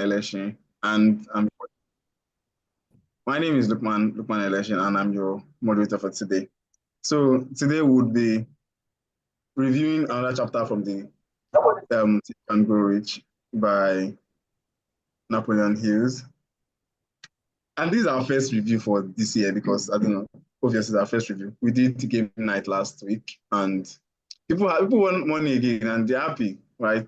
Eleshin, and my name is Lukman Eleshin, and I'm your moderator for today. So today we'll be reviewing another chapter from the Think and Grow Rich by Napoleon Hills. And this is our first review for this year because I don't know, obviously it's our first review. We did the game night last week, and people want money again, and they're happy, right?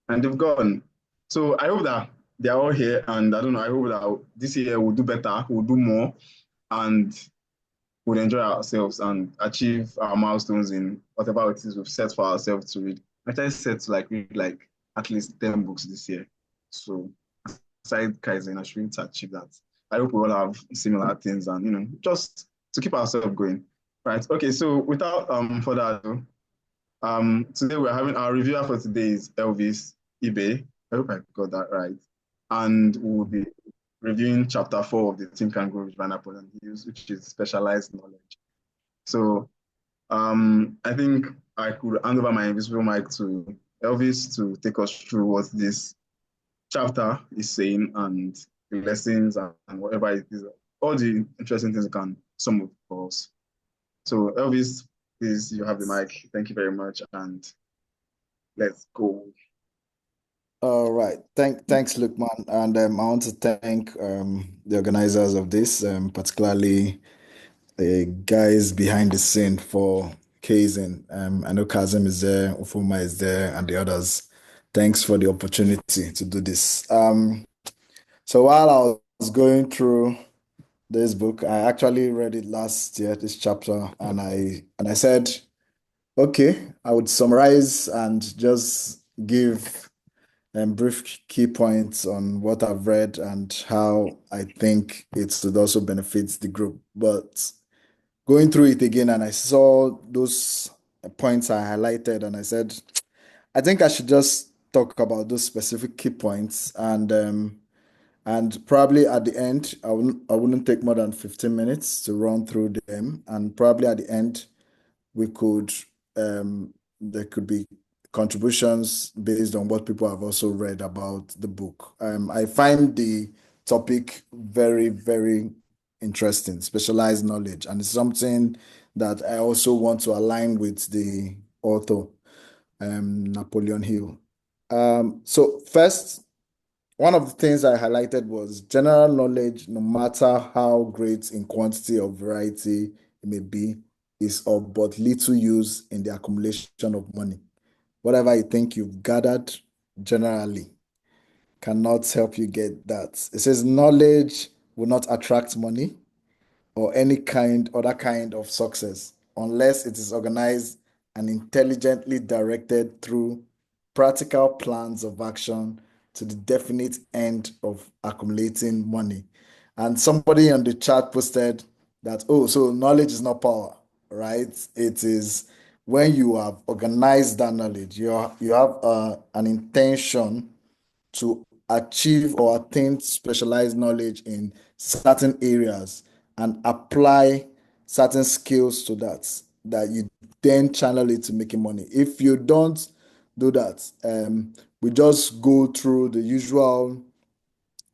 And they've gone. So I hope that they're all here, and I don't know. I hope that this year we'll do better, we'll do more, and we'll enjoy ourselves and achieve our milestones in whatever it is we've set for ourselves to read. I try set to read at least 10 books this year. So aside Kaizen, I should achieve that. I hope we all have similar things and just to keep ourselves going. Right. Okay, so without further ado, today we're having our reviewer for today is Elvis Ibe. I hope I got that right. And we'll be reviewing chapter 4 of the Think and Grow Rich by Napoleon Hill, which is Specialized Knowledge. So I think I could hand over my invisible mic to Elvis to take us through what this chapter is saying and the lessons and whatever it is, all the interesting things you can sum up for us. So Elvis, please, you have the mic. Thank you very much, and let's go. All right. Thanks, Lukman. And I want to thank the organizers of this, particularly the guys behind the scene for Kaizen. I know Kazim is there, Ufuma is there, and the others. Thanks for the opportunity to do this. So while I was going through this book, I actually read it last year, this chapter, and I said, okay, I would summarize and just give brief key points on what I've read and how I think it would also benefit the group. But going through it again, and I saw those points I highlighted, and I said, I think I should just talk about those specific key points, and probably at the end, I wouldn't take more than 15 minutes to run through them, and probably at the end, we could there could be contributions based on what people have also read about the book. I find the topic very, very interesting, specialized knowledge, and it's something that I also want to align with the author, Napoleon Hill. So first, one of the things I highlighted was general knowledge, no matter how great in quantity or variety it may be, is of but little use in the accumulation of money. Whatever you think you've gathered generally cannot help you get that. It says knowledge will not attract money or other kind of success unless it is organized and intelligently directed through practical plans of action to the definite end of accumulating money. And somebody on the chat posted that, oh, so knowledge is not power, right? It is when you have organized that knowledge, you have an intention to achieve or attain specialized knowledge in certain areas and apply certain skills to that you then channel it to making money. If you don't do that, we just go through the usual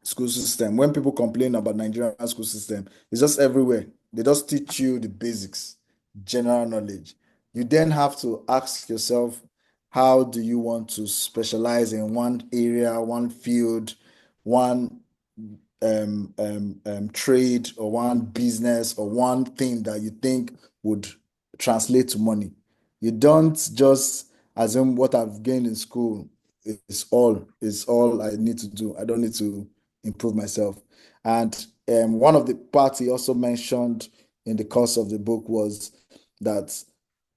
school system. When people complain about Nigerian school system, it's just everywhere. They just teach you the basics, general knowledge. You then have to ask yourself, how do you want to specialize in one area, one field, one trade, or one business, or one thing that you think would translate to money? You don't just assume what I've gained in school is all I need to do. I don't need to improve myself. And one of the parts he also mentioned in the course of the book was that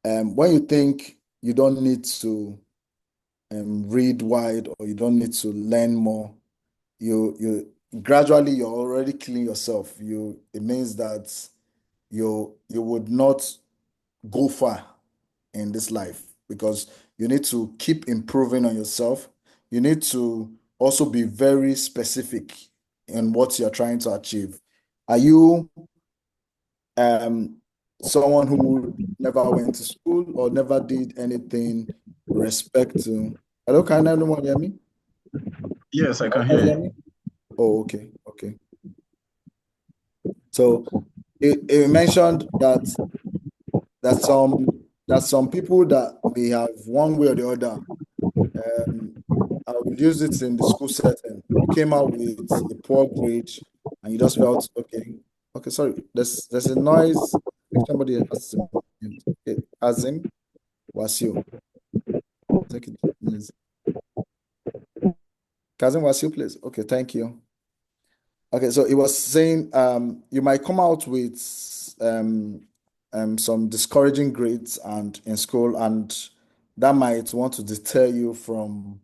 when you think you don't need to read wide or you don't need to learn more, you gradually you're already killing yourself. It means that you would not go far in this life because you need to keep improving on yourself. You need to also be very specific in what you're trying to achieve. Are you um, someone who never went to school or never did anything with respect to? Hello, can anyone hear me? Yes, I can Can hear you you. hear me? Oh, okay, okay. So it mentioned that some people that may have one way or the other. Um, I would use it in the school setting. You came out with a poor grade, and you just felt okay. Okay, sorry. There's a noise. I think somebody has to mute. Okay, Azim Wasil. Take it, please. Kazim Wasil, please. Okay, thank you. Okay, so it was saying you might come out with some discouraging grades and in school, and that might want to deter you from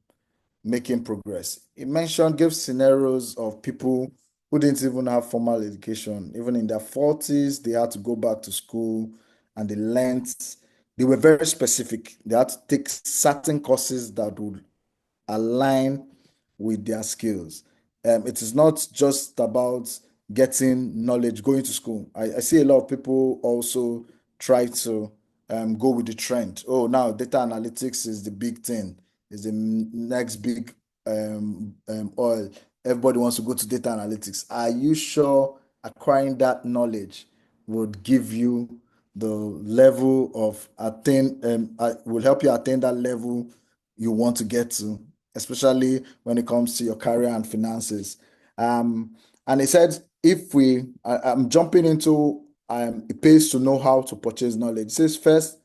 making progress. It mentioned, gave scenarios of people who didn't even have formal education. Even in their 40s, they had to go back to school and they were very specific. They had to take certain courses that would align with their skills. It is not just about getting knowledge, going to school. I see a lot of people also try to go with the trend. Oh, now data analytics is the big thing, is the next big oil. Everybody wants to go to data analytics. Are you sure acquiring that knowledge would give you the level of will help you attain that level you want to get to, especially when it comes to your career and finances. And he said, I'm jumping into, it pays to know how to purchase knowledge. It says, first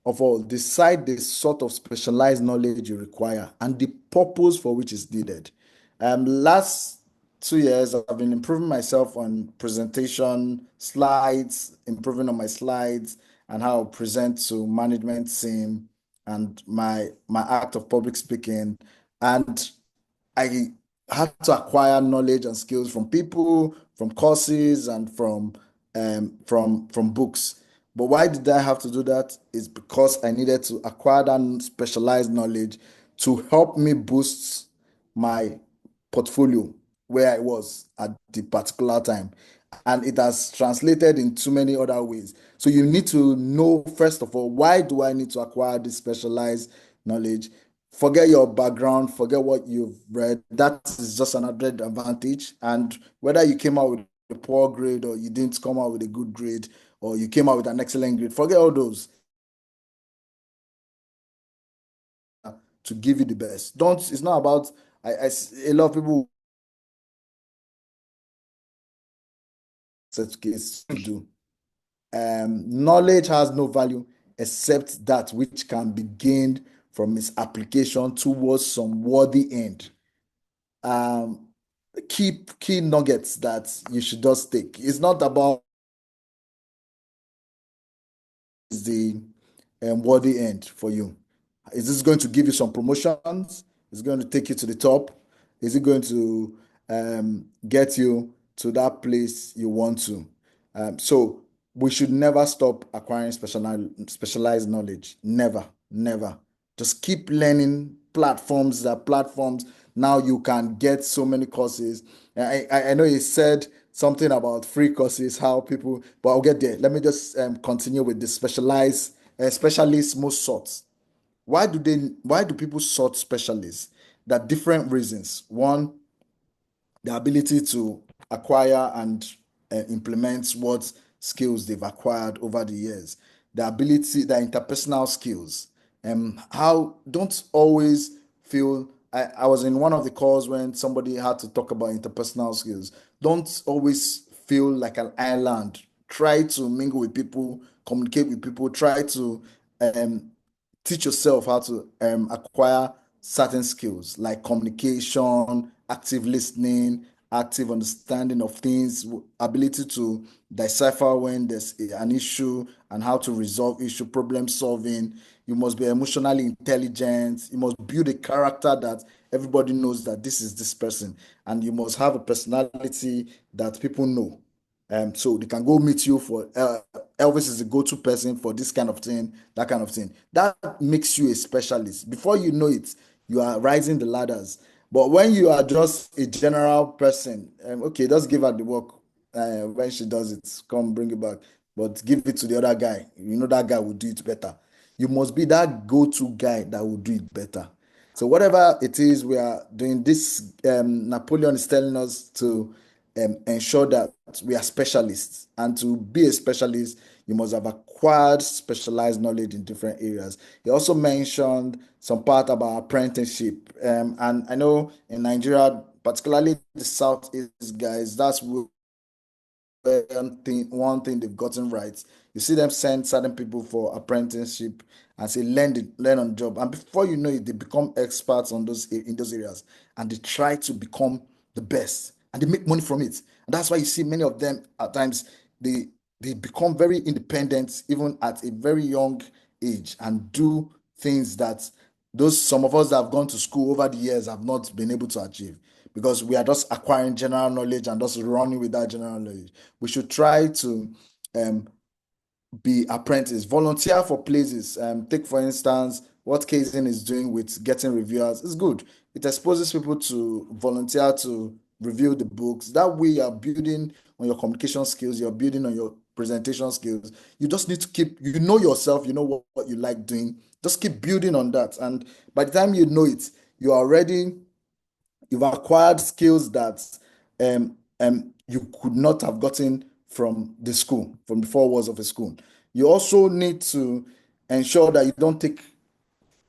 of all, decide the sort of specialized knowledge you require and the purpose for which it's needed. Last 2 years, I've been improving myself on presentation slides, improving on my slides and how I present to management team and my act of public speaking. And I had to acquire knowledge and skills from people, from courses, and from books. But why did I have to do that? It's because I needed to acquire that specialized knowledge to help me boost my portfolio where I was at the particular time. And it has translated in too many other ways. So you need to know, first of all, why do I need to acquire this specialized knowledge? Forget your background, forget what you've read. That is just an added advantage. And whether you came out with a poor grade or you didn't come out with a good grade or you came out with an excellent grade, forget all those to give you the best. Don't, it's not about, a lot of people certificates to do. Knowledge has no value except that which can be gained from its application towards some worthy end. Um, key nuggets that you should just take. It's not about the worthy end for you. Is this going to give you some promotions? Is it going to take you to the top? Is it going to get you to that place you want to? So we should never stop acquiring specialized knowledge. Never, never. Just keep learning platforms. That platforms now you can get so many courses. I know you said something about free courses, how people, but I'll get there. Let me just continue with the specialists most sought. Why do people sort specialists? There are different reasons. One, the ability to acquire and implement what skills they've acquired over the years, the ability, the interpersonal skills. How don't always feel. I was in one of the calls when somebody had to talk about interpersonal skills. Don't always feel like an island. Try to mingle with people, communicate with people, try to um, teach yourself how to acquire certain skills like communication, active listening, active understanding of things, ability to decipher when there's an issue and how to resolve issue, problem solving. You must be emotionally intelligent. You must build a character that everybody knows that this is this person, and you must have a personality that people know. So they can go meet you for Elvis is the go-to person for this kind of thing, that kind of thing. That makes you a specialist. Before you know it, you are rising the ladders. But when you are just a general person, okay, just give her the work. When she does it, come bring it back. But give it to the other guy. You know that guy will do it better. You must be that go-to guy that will do it better. So whatever it is we are doing, this Napoleon is telling us to ensure that we are specialists. And to be a specialist, you must have acquired specialized knowledge in different areas. He also mentioned some part about apprenticeship. And I know in Nigeria, particularly the Southeast guys, that's one thing they've gotten right. You see them send certain people for apprenticeship and say learn on the job, and before you know it, they become experts on those in those areas, and they try to become the best, and they make money from it. And that's why you see many of them at times they become very independent even at a very young age and do things that those some of us that have gone to school over the years have not been able to achieve, because we are just acquiring general knowledge and just running with that general knowledge. We should try to um, be apprentice, volunteer for places. Take for instance what Kaizen is doing with getting reviewers. It's good. It exposes people to volunteer to review the books. That way, you're building on your communication skills. You're building on your presentation skills. You just need to keep. You know yourself. You know what you like doing. Just keep building on that. And by the time you know it, you are already you've acquired skills that you could not have gotten from the school, from the four walls of a school. You also need to ensure that you don't take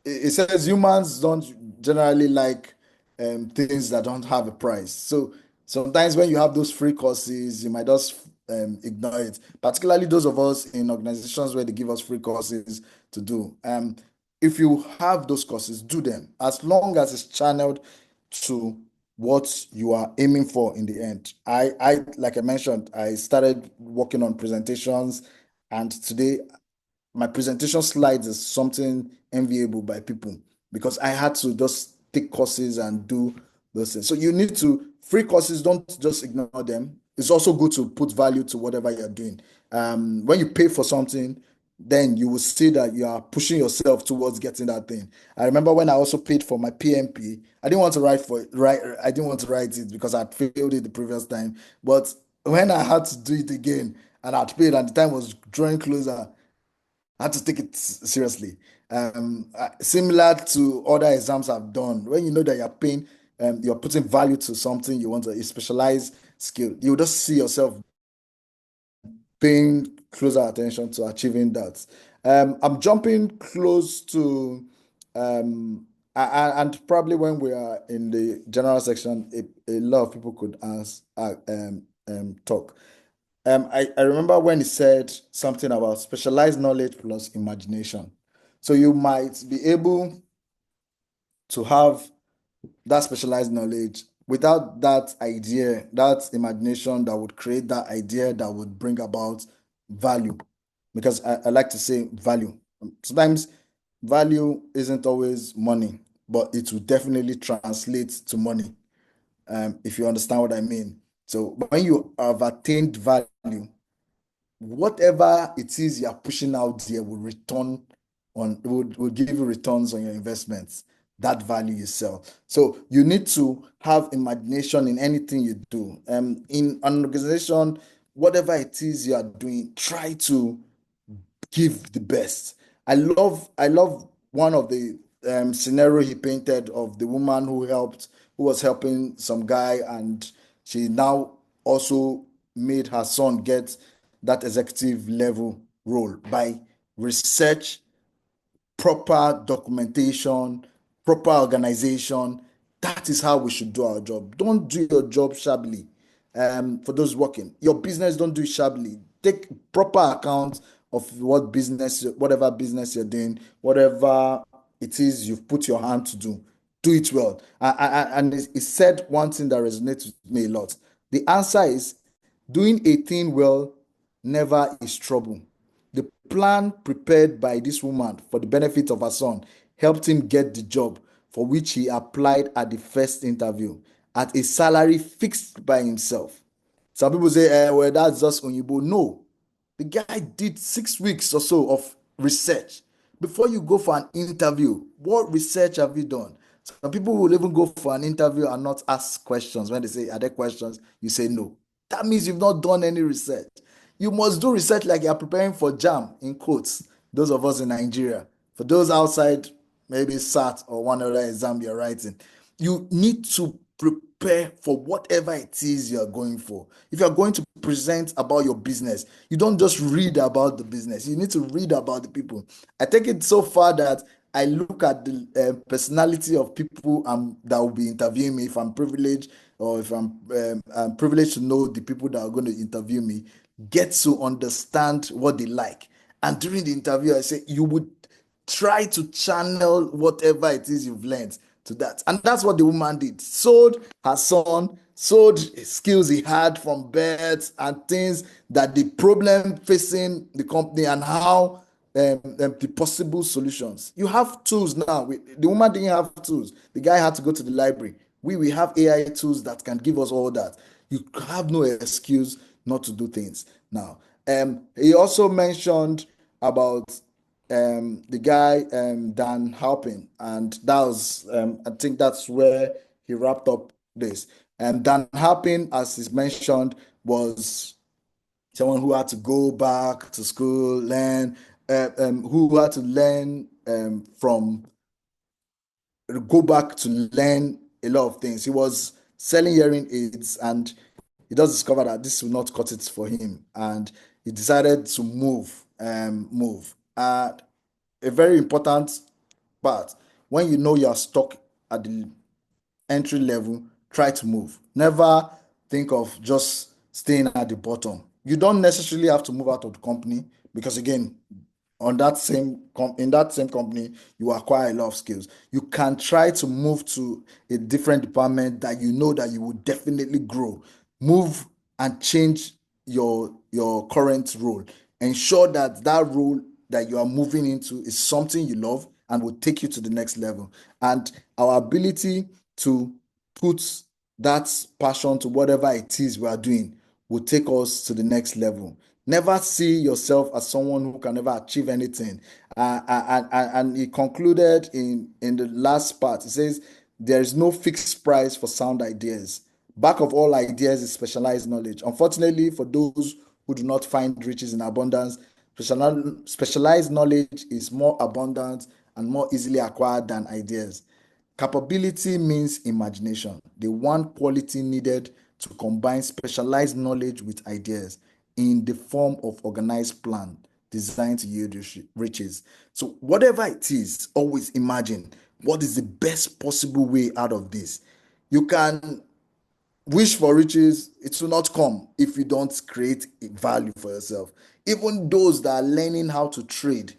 it says humans don't generally like things that don't have a price. So sometimes when you have those free courses, you might just ignore it. Particularly those of us in organizations where they give us free courses to do. If you have those courses, do them as long as it's channeled to what you are aiming for in the end. Like I mentioned, I started working on presentations, and today my presentation slides is something enviable by people because I had to just take courses and do those things. So you need to free courses, don't just ignore them. It's also good to put value to whatever you're doing. When you pay for something, then you will see that you are pushing yourself towards getting that thing. I remember when I also paid for my PMP. I didn't want to I didn't want to write it because I'd failed it the previous time. But when I had to do it again and I'd paid and the time was drawing closer, I had to take it seriously. Similar to other exams I've done, when you know that you're putting value to something, you want a specialized skill, you just see yourself paying closer attention to achieving that. I'm jumping close to, and probably when we are in the general section, a lot of people could ask, talk. I remember when he said something about specialized knowledge plus imagination. So you might be able to have that specialized knowledge without that idea, that imagination that would create that idea that would bring about value. Because I like to say value. Sometimes value isn't always money, but it will definitely translate to money, if you understand what I mean. So when you have attained value, whatever it is you're pushing out there will return will give you returns on your investments, that value you sell. So you need to have imagination in anything you do. In an organization, whatever it is you are doing, try to give the best. I love one of the scenario he painted of the woman who was helping some guy, and she now also made her son get that executive level role by research, proper documentation, proper organization. That is how we should do our job. Don't do your job shabbily. For those working, your business, don't do it shabbily. Take proper account of whatever business you're doing, whatever it is you've put your hand to do. Do it well. And he said one thing that resonates with me a lot. The answer is doing a thing well never is trouble. The plan prepared by this woman for the benefit of her son helped him get the job for which he applied at the first interview at a salary fixed by himself. Some people say, well, that's just Onyibo. No, the guy did 6 weeks or so of research. Before you go for an interview, what research have you done? Some people will even go for an interview and not ask questions. When they say, are there questions? You say no. That means you've not done any research. You must do research like you're preparing for JAM, in quotes, those of us in Nigeria. For those outside, maybe SAT or one other exam you're writing. You need to prepare for whatever it is you're going for. If you're going to present about your business, you don't just read about the business, you need to read about the people. I take it so far that I look at the personality of people that will be interviewing me. If I'm privileged, or if I'm privileged to know the people that are going to interview me, get to understand what they like. And during the interview, I say you would try to channel whatever it is you've learned to that. And that's what the woman did. Sold her son, sold skills he had from birth and things that the problem facing the company and how the possible solutions. You have tools now. The woman didn't have tools. The guy had to go to the library. We have AI tools that can give us all that. You have no excuse not to do things now. He also mentioned about the guy Dan Halpin, and that was I think that's where he wrapped up this. Dan Halpin, as is mentioned, was someone who had to go back to school, learn, who had to learn from go back to learn a lot of things. He was selling hearing aids, and he does discover that this will not cut it for him, and he decided to move. A very important part, when you know you are stuck at the entry level, try to move. Never think of just staying at the bottom. You don't necessarily have to move out of the company, because again, on that same in that same company, you acquire a lot of skills. You can try to move to a different department that you know that you will definitely grow. Move and change your current role. Ensure that that role that you are moving into is something you love and will take you to the next level. And our ability to put that passion to whatever it is we are doing will take us to the next level. Never see yourself as someone who can never achieve anything. And he concluded in the last part. He says, there is no fixed price for sound ideas. Back of all ideas is specialized knowledge. Unfortunately, for those who do not find riches in abundance, specialized knowledge is more abundant and more easily acquired than ideas. Capability means imagination, the one quality needed to combine specialized knowledge with ideas in the form of organized plan designed to yield riches. So whatever it is, always imagine what is the best possible way out of this. You can wish for riches, it will not come if you don't create value for yourself. Even those that are learning how to trade,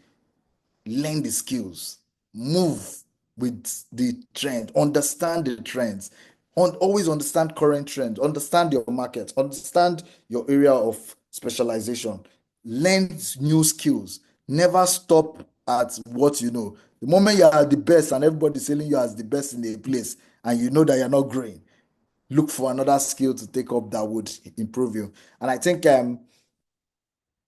learn the skills, move with the trend, understand the trends, always understand current trends, understand your market, understand your area of specialization, learn new skills, never stop at what you know. The moment you are the best and everybody's selling you as the best in a place and you know that you're not growing, look for another skill to take up that would improve you. And I think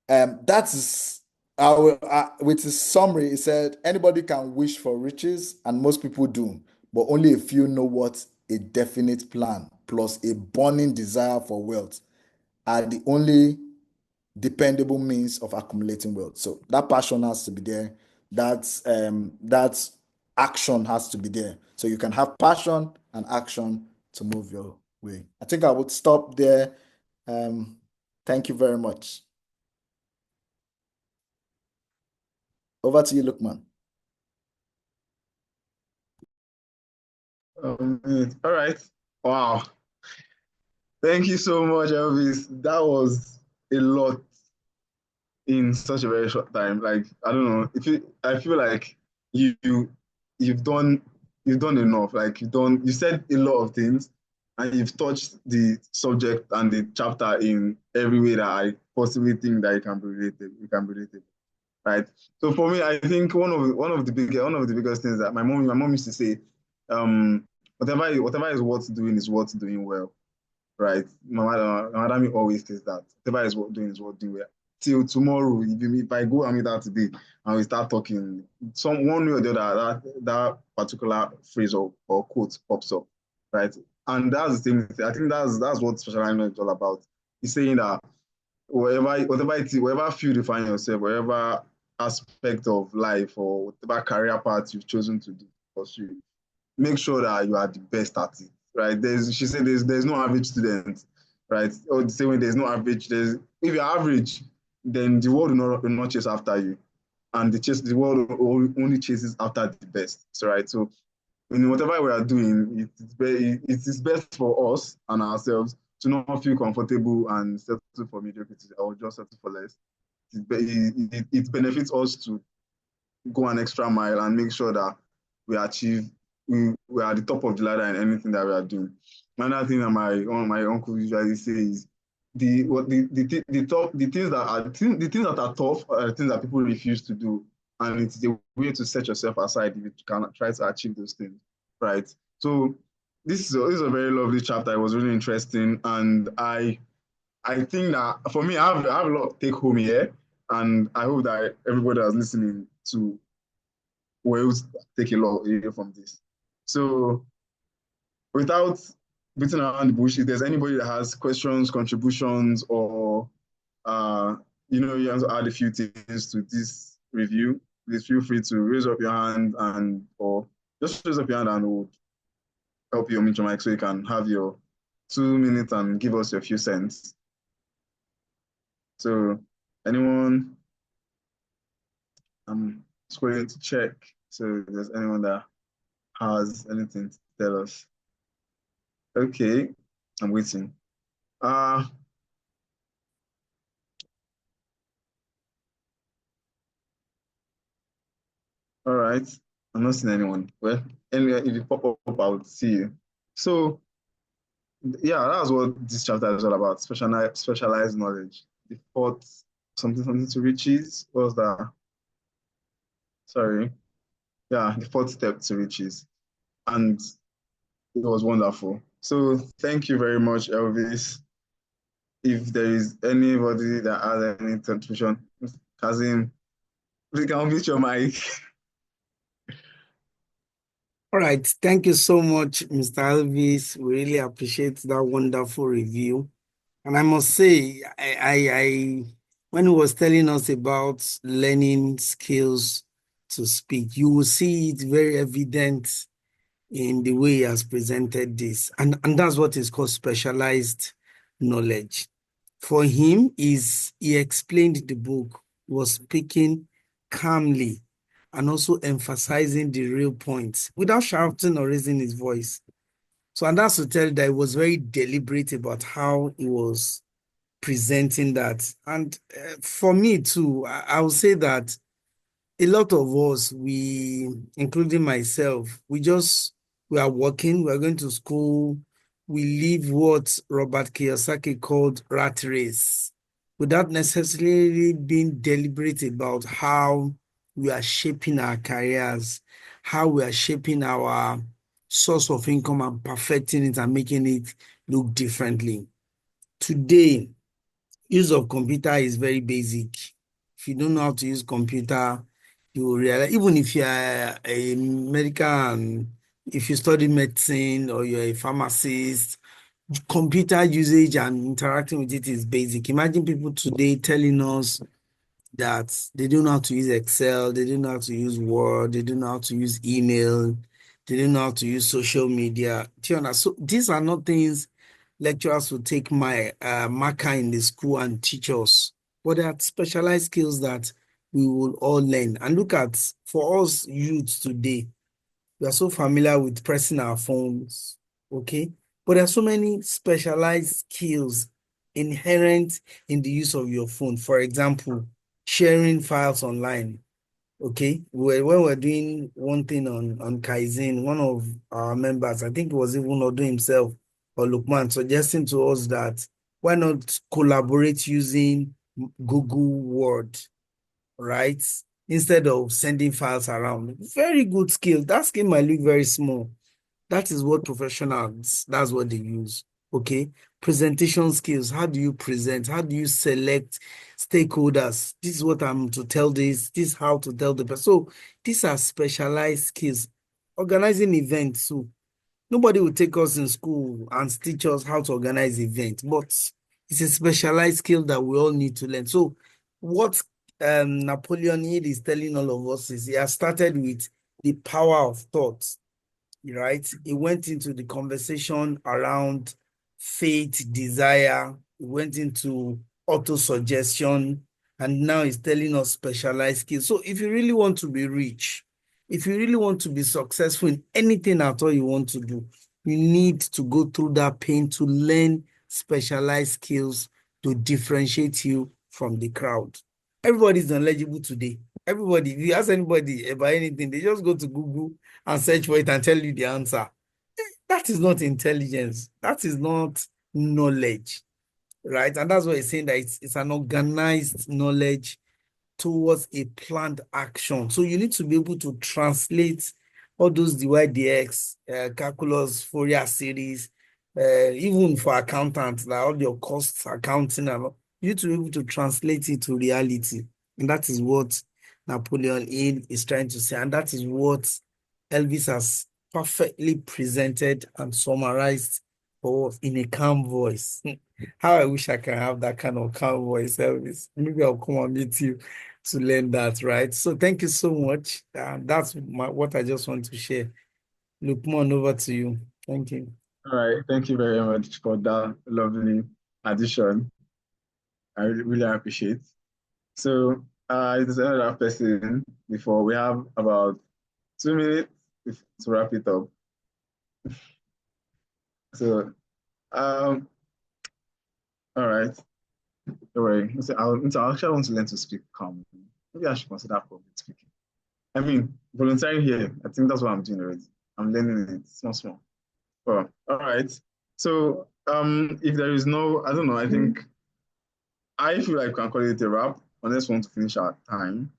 that is our with his summary. He said anybody can wish for riches, and most people do, but only a few know what a definite plan plus a burning desire for wealth are the only dependable means of accumulating wealth. So that passion has to be there. That action has to be there. So you can have passion and action to move your way. I think I would stop there. Thank you very much. Over to you, Lukman. All right. Wow. Thank you so much, Elvis. That was a lot in such a very short time. Like, I don't know, if you I feel like you you've done enough. Like you said a lot of things, and you've touched the subject and the chapter in every way that I possibly think that it can be related. It can be related. Right. So for me, I think one of the biggest things that my mom used to say, whatever is worth doing is worth doing well. Right. My madam always says that whatever is worth doing is worth doing well. Till tomorrow, if I go and meet her today and we start talking, some one way or the other, that particular phrase or quote pops up, right? And that's the thing. I think that's what specialized knowledge is all about. He's saying that wherever field you find yourself, wherever aspect of life or whatever career path you've chosen to pursue, make sure that you are the best at it, right? She said there's no average student, right? Or the same way there's no average. If you're average, then the world will not chase after you, and the world only chases after the best. So right, so whatever we are doing, it is best for us and ourselves to not feel comfortable and settle for mediocrity or just settle for less. It benefits us to go an extra mile and make sure that we achieve, we are at the top of the ladder in anything that we are doing. Another thing that one of my uncles usually say is the things that are tough are the things that people refuse to do, and it's a way to set yourself aside if you can try to achieve those things, right? So this is a very lovely chapter. It was really interesting, and I think that for me, I have a lot to take home here, and I hope that everybody that's listening to will take a lot from this. So without beating around the bush, if there's anybody that has questions, contributions, or you want to add a few things to this review, please feel free to raise up your hand or just raise up your hand and we'll help you unmute your mic so you can have your 2 minutes and give us your few cents. So anyone? I'm scrolling to check. So if there's anyone that has anything to tell us. Okay, I'm waiting. All right, I'm not seeing anyone. Well, anyway, if you pop up, I will see you. So yeah, that's what this chapter is all about. Specialized knowledge. The fourth something to riches. What was that? Sorry. Yeah, the fourth step to riches. And it was wonderful. So thank you very much, Elvis. If there is anybody that has any contribution, Kazim, please can unmute your mic. All right. Thank you so much, Mr. Elvis. We really appreciate that wonderful review. And I must say, I when he was telling us about learning skills to speak, you will see it very evident in the way he has presented this. And that's what is called specialized knowledge. For him, he explained the book, was speaking calmly and also emphasizing the real points without shouting or raising his voice. So, and that's to tell you that he was very deliberate about how he was presenting that. And for me too, I would say that a lot of us, including myself, we are working, we are going to school, we live what Robert Kiyosaki called rat race, without necessarily being deliberate about how we are shaping our careers, how we are shaping our source of income and perfecting it and making it look differently. Today, use of computer is very basic. If you don't know how to use computer, you will realize, even if you are a medical and if you study medicine or you're a pharmacist, computer usage and interacting with it is basic. Imagine people today telling us that they don't know how to use Excel, they don't know how to use Word, they don't know how to use email, they don't know how to use social media. Do you understand? So these are not things lecturers will take my marker in the school and teach us, but they are specialized skills that we will all learn. And look at, for us youths today, we are so familiar with pressing our phones, okay? But there are so many specialized skills inherent in the use of your phone. For example, sharing files online, okay? When we're doing one thing on Kaizen, one of our members, I think it was even Odo himself or Lukman, suggesting to us that why not collaborate using Google Word, right? Instead of sending files around. Very good skill. That skill might look very small. That is what professionals, that's what they use. Okay. Presentation skills. How do you present? How do you select stakeholders? This is what I'm to tell this. This is how to tell the person. So these are specialized skills. Organizing events. So nobody will take us in school and teach us how to organize events, but it's a specialized skill that we all need to learn. So what Napoleon Hill is telling all of us is he has started with the power of thought, right? He went into the conversation around faith, desire. He went into auto-suggestion, and now he's telling us specialized skills. So if you really want to be rich, if you really want to be successful in anything at all you want to do, you need to go through that pain to learn specialized skills to differentiate you from the crowd. Everybody's knowledgeable today. Everybody, if you ask anybody about anything, they just go to Google and search for it and tell you the answer. That is not intelligence. That is not knowledge, right? And that's why he's saying that it's an organized knowledge towards a planned action. So you need to be able to translate all those dydx, calculus, Fourier series, even for accountants, like all your costs accounting, and all, you need to be able to translate it to reality. And that is what Napoleon Hill is trying to say. And that is what Elvis has perfectly presented and summarized for us in a calm voice. How I wish I can have that kind of calm voice, Elvis. Maybe I'll come and meet you to learn that, right? So thank you so much. That's what I just want to share. Lukman, over to you. Thank you. All right. Thank you very much for that lovely addition. I really appreciate. So there's another person before we have about 2 minutes to wrap it up. So all right. Don't worry. I actually want to learn to speak calmly. Maybe I should consider public speaking. I mean, volunteering here, I think that's what I'm doing already. I'm learning it small, small. Oh, all right. So if there is no, I don't know, I think I feel like we can call it a wrap unless we want to finish our time.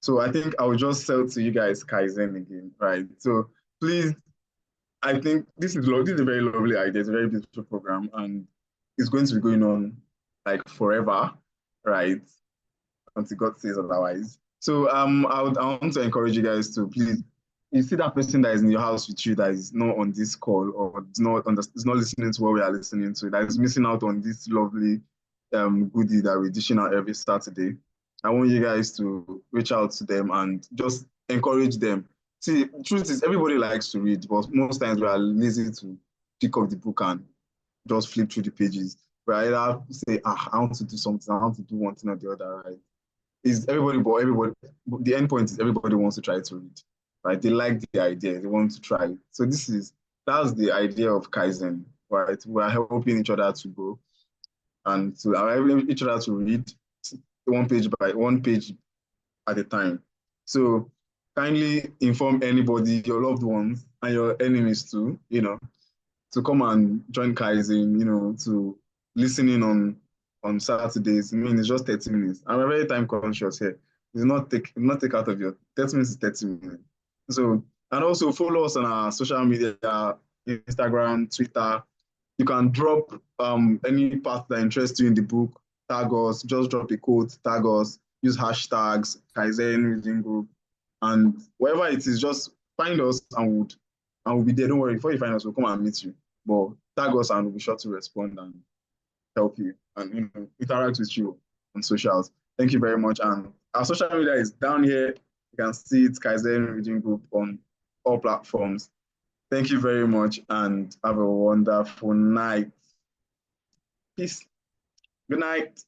So I think I will just sell to you guys Kaizen again, right? So please, I think this is a very lovely idea. It's a very beautiful program, and it's going to be going on like forever, right? Until God says otherwise. So I want to encourage you guys to please, you see that person that is in your house with you that is not on this call or is not listening to what we are listening to, that is missing out on this lovely goodie that we're dishing out every Saturday. I want you guys to reach out to them and just encourage them. See, the truth is everybody likes to read, but most times we are lazy to pick up the book and just flip through the pages. We either say, I want to do something, I want to do one thing or the other, right? Is everybody, the end point is everybody wants to try to read, right? They like the idea, they want to try. So that's the idea of Kaizen, right? We're helping each other to grow and to allow each other to read one page at a time. So kindly inform anybody, your loved ones and your enemies too, to come and join Kaizen, to listen in on Saturdays. I mean, it's just 30 minutes. I'm very time conscious here. It's not take out of your 30 minutes is 30 minutes. So, and also follow us on our social media, Instagram, Twitter. You can drop any part that interests you in the book, tag us, just drop a quote, tag us, use hashtags, Kaizen Reading Group, and wherever it is, just find us and we'll be there. Don't worry, before you find us, we'll come and meet you. But tag us and we'll be sure to respond and help you and interact with you on socials. Thank you very much. And our social media is down here. You can see it, Kaizen Reading Group on all platforms. Thank you very much and have a wonderful night. Peace. Good night.